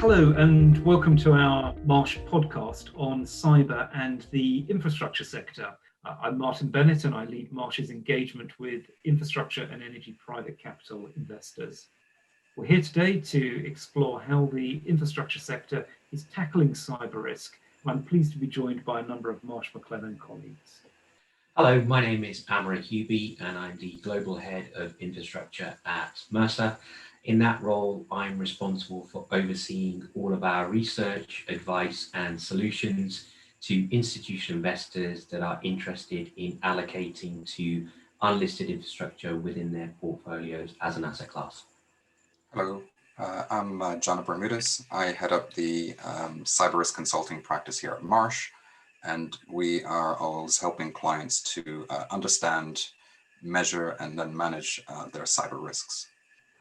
Hello and welcome to our Marsh podcast on cyber and the infrastructure sector. I'm Martin Bennett and I lead Marsh's engagement with infrastructure and energy private capital investors. We're here today to explore how the infrastructure sector is tackling cyber risk. I'm pleased to be joined by a number of Marsh McLennan colleagues. Hello, my name is Amrit Hubie and I'm the Global Head of Infrastructure at Mercer. In that role, I'm responsible for overseeing all of our research, advice and solutions to institutional investors that are interested in allocating to unlisted infrastructure within their portfolios as an asset class. Hello, I'm John Bermudez. I head up the cyber risk consulting practice here at Marsh, and we are always helping clients to understand, measure, and then manage their cyber risks.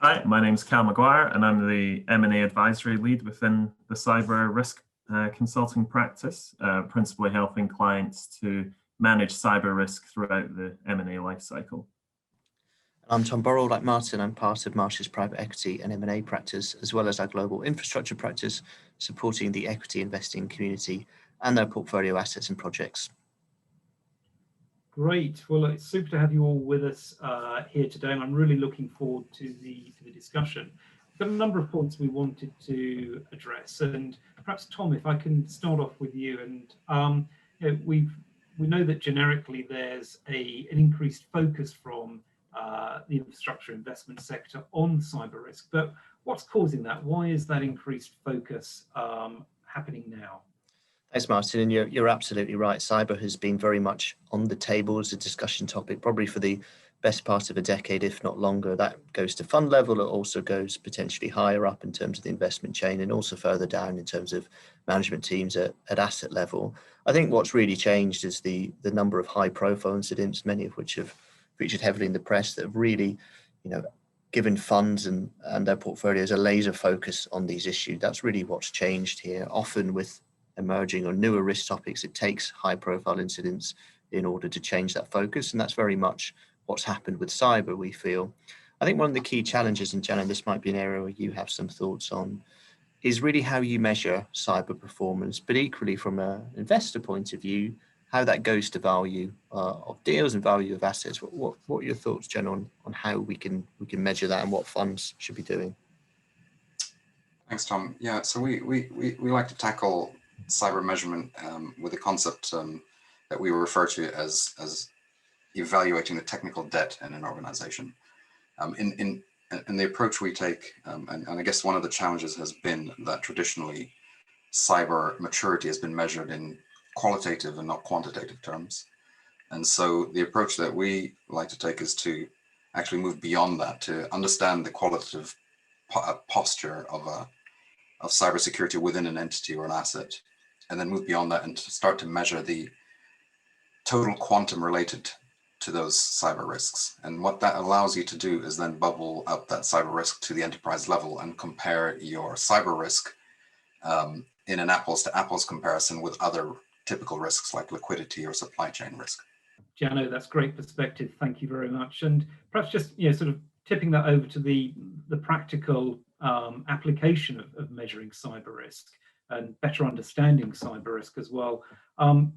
Hi, my name's Cal McGuire and I'm the M&A advisory lead within the cyber risk consulting practice, principally helping clients to manage cyber risk throughout the M&A lifecycle. I'm Tom Burrell, like Martin. I'm part of Marsh's private equity and M&A practice, as well as our global infrastructure practice, supporting the equity investing community and their portfolio assets and projects. Great. Well, it's super to have you all with us here today, and I'm really looking forward to the discussion. We've got a number of points we wanted to address, and perhaps Tom, if I can start off with you. And we know that generically there's an increased focus from the infrastructure investment sector on cyber risk, but what's causing that? Why is that increased focus happening now? Thanks, Martin. And you're absolutely right. Cyber has been very much on the table as a discussion topic, probably for the best part of a decade, if not longer. That goes to fund level. It also goes potentially higher up in terms of the investment chain and also further down in terms of management teams at asset level. I think what's really changed is the number of high profile incidents, many of which have featured heavily in the press, that have really, given funds and their portfolios a laser focus on these issues. That's really what's changed here. Often with emerging or newer risk topics, it takes high profile incidents in order to change that focus. And that's very much what's happened with cyber, we feel. I think one of the key challenges, and Jan, this might be an area where you have some thoughts on, is really how you measure cyber performance, but equally from an investor point of view, how that goes to value of deals and value of assets. What are your thoughts, Jen, on how we can measure that and what funds should be doing? Thanks, Tom. Yeah, so we like to tackle cyber measurement with a concept that we refer to as evaluating the technical debt in an organization. In the approach we take, and I guess one of the challenges has been that traditionally cyber maturity has been measured in qualitative and not quantitative terms. And so the approach that we like to take is to actually move beyond that, to understand the qualitative posture of cybersecurity within an entity or an asset, and then move beyond that and to start to measure the total quantum related to those cyber risks. And what that allows you to do is then bubble up that cyber risk to the enterprise level and compare your cyber risk in an apples to apples comparison with other typical risks like liquidity or supply chain risk. Jano, that's great perspective. Thank you very much. And perhaps just sort of tipping that over to the practical application of measuring cyber risk and better understanding cyber risk as well.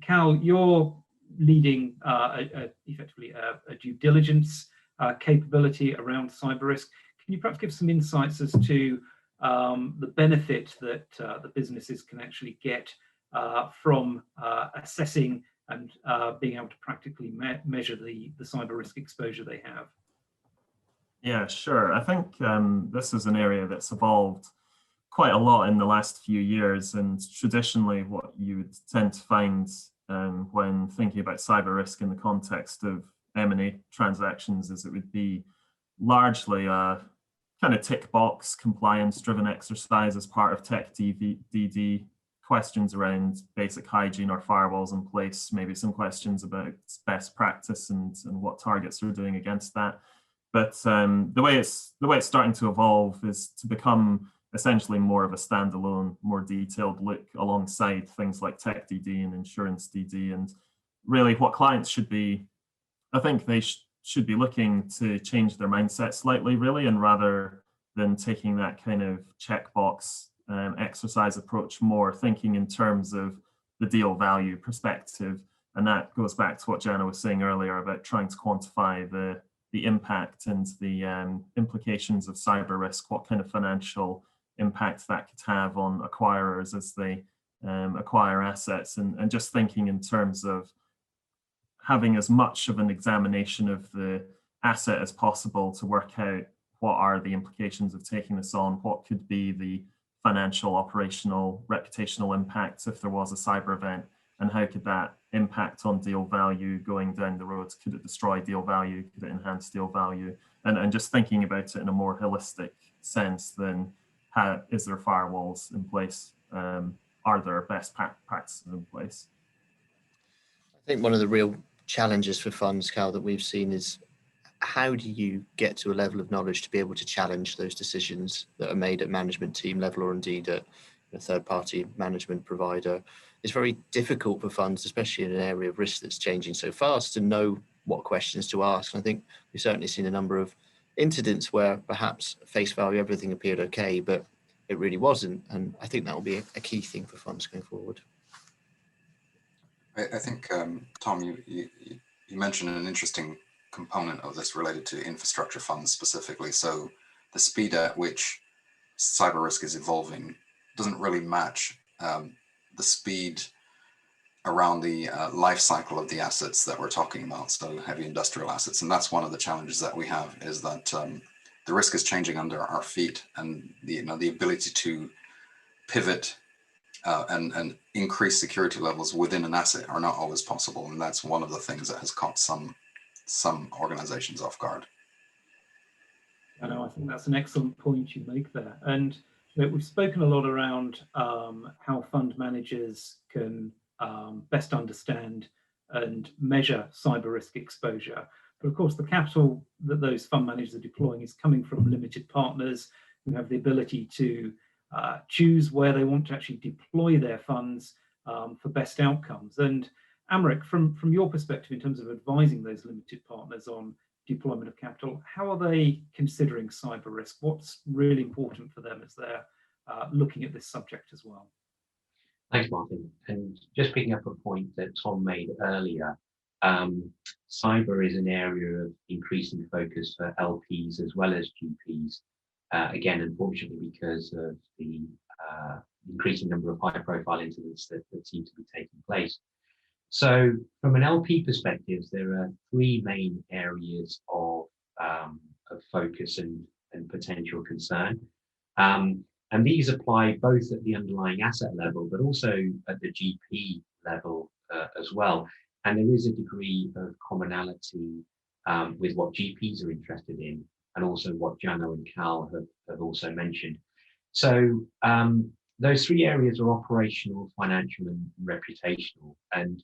Cal, you're leading effectively a due diligence capability around cyber risk. Can you perhaps give some insights as to the benefit that the businesses can actually get from assessing and being able to practically measure the cyber risk exposure they have? Yeah, sure. I think this is an area that's evolved quite a lot in the last few years, and traditionally what you would tend to find when thinking about cyber risk in the context of M&A transactions is it would be largely a kind of tick box compliance driven exercise as part of tech DD, questions around basic hygiene or firewalls in place, maybe some questions about best practice and what targets are doing against that. But the way it's starting to evolve is to become essentially more of a standalone, more detailed look alongside things like tech DD and insurance DD. And really what clients should be, I think they should be looking to change their mindset slightly, really, and rather than taking that kind of checkbox exercise approach more, thinking in terms of the deal value perspective. And that goes back to what Jana was saying earlier about trying to quantify the impact and the implications of cyber risk, what kind of financial impact that could have on acquirers as they acquire assets, and just thinking in terms of having as much of an examination of the asset as possible to work out what are the implications of taking this on, what could be the financial, operational, reputational impacts if there was a cyber event, and how could that impact on deal value going down the road? Could it destroy deal value? Could it enhance deal value? And just thinking about it in a more holistic sense than is there firewalls in place? Are there best practices in place? I think one of the real challenges for funds, Cal, that we've seen is how do you get to a level of knowledge to be able to challenge those decisions that are made at management team level, or indeed at a third-party management provider? It's very difficult for funds, especially in an area of risk that's changing so fast, to know what questions to ask. And I think we've certainly seen a number of incidents where perhaps face value everything appeared okay, but it really wasn't. And I think that will be a key thing for funds going forward. I think, Tom, you mentioned an interesting component of this related to infrastructure funds specifically. So the speed at which cyber risk is evolving doesn't really match the speed around the life cycle of the assets that we're talking about, so heavy industrial assets. And that's one of the challenges that we have, is that the risk is changing under our feet, and the ability to pivot and increase security levels within an asset are not always possible. And that's one of the things that has caught some organizations off guard. I know, I think that's an excellent point you make there. And we've spoken a lot around how fund managers can best understand and measure cyber risk exposure. But of course, the capital that those fund managers are deploying is coming from limited partners who have the ability to choose where they want to actually deploy their funds for best outcomes. And Amrit, from your perspective, in terms of advising those limited partners on deployment of capital, how are they considering cyber risk? What's really important for them as they're looking at this subject as well? Thanks, Martin. And just picking up a point that Tom made earlier, cyber is an area of increasing focus for LPs as well as GPs. Again, unfortunately, because of the increasing number of high-profile incidents that seem to be taking place. So from an LP perspective, there are three main areas of focus and potential concern. And these apply both at the underlying asset level, but also at the GP level as well. And there is a degree of commonality with what GPs are interested in, and also what Jano and Cal have also mentioned. So those three areas are operational, financial, and reputational. And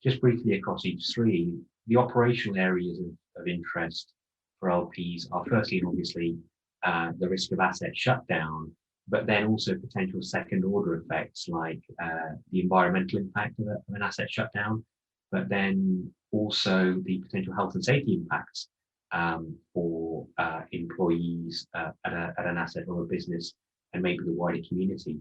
just briefly across each three, the operational areas of interest for LPs are firstly, and obviously, the risk of asset shutdown, but then also potential second order effects like the environmental impact of an asset shutdown, but then also the potential health and safety impacts for employees at an asset or a business, and maybe the wider community.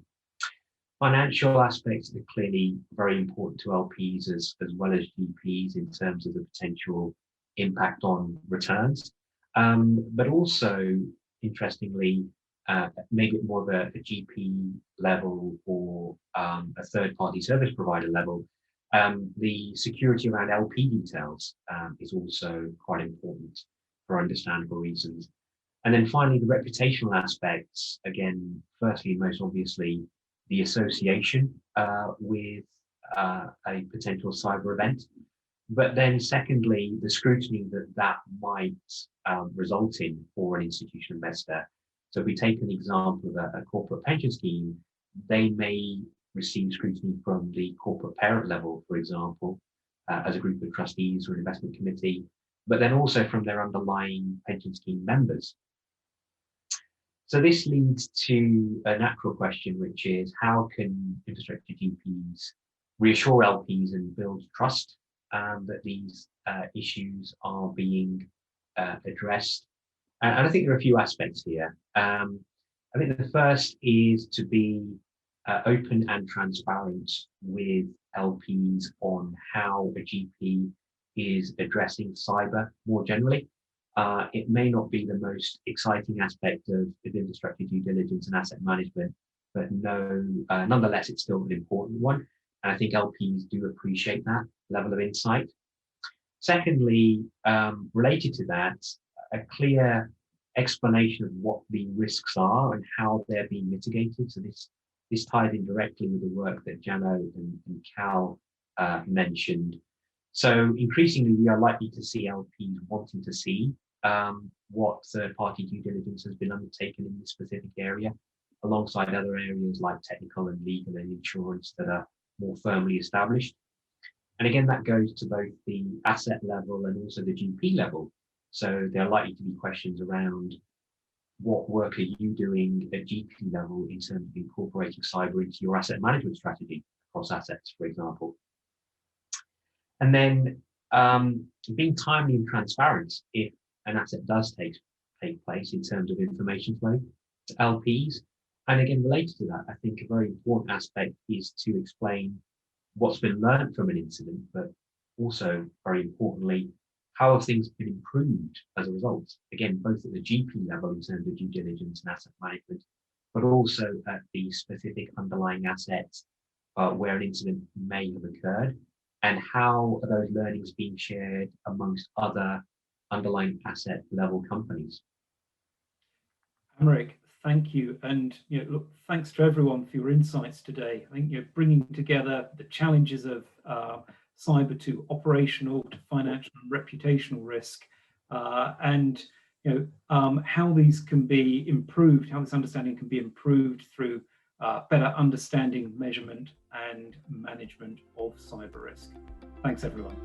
Financial aspects are clearly very important to LPs as well as GPs in terms of the potential impact on returns, but also, interestingly, maybe at more of a GP level or a third-party service provider level, the security around LP details is also quite important for understandable reasons. And then finally, the reputational aspects, again, firstly, most obviously, the association with a potential cyber event, but then secondly, the scrutiny that might result in for an institutional investor. So if we take an example of a corporate pension scheme, they may receive scrutiny from the corporate parent level, for example, as a group of trustees or an investment committee, but then also from their underlying pension scheme members. So this leads to a natural question, which is how can infrastructure GPs reassure LPs and build trust that these issues are being addressed? And I think there are a few aspects here. I think the first is to be open and transparent with LPs on how a GP is addressing cyber more generally. It may not be the most exciting aspect of infrastructure due diligence and asset management, but nonetheless, it's still an important one. And I think LPs do appreciate that level of insight. Secondly, related to that, a clear explanation of what the risks are and how they're being mitigated. So this ties in directly with the work that Jano and Cal mentioned. So increasingly, we are likely to see LPs wanting to see what third-party due diligence has been undertaken in this specific area, alongside other areas like technical and legal and insurance that are more firmly established. And again, that goes to both the asset level and also the GP level. So there are likely to be questions around what work are you doing at GP level in terms of incorporating cyber into your asset management strategy across assets, for example. And then being timely and transparent if an asset does take place in terms of information flow to LPs. And again, related to that, I think a very important aspect is to explain what's been learned from an incident, but also very importantly, how have things been improved as a result? Again, both at the GP level in terms of due diligence and asset management, but also at the specific underlying assets where an incident may have occurred, and how are those learnings being shared amongst other underlying asset level companies. Amric, thank you. And look, thanks to everyone for your insights today. I think you're bringing together the challenges of cyber to operational, to financial and reputational risk, and how these can be improved, how this understanding can be improved through better understanding, measurement and management of cyber risk. Thanks, everyone.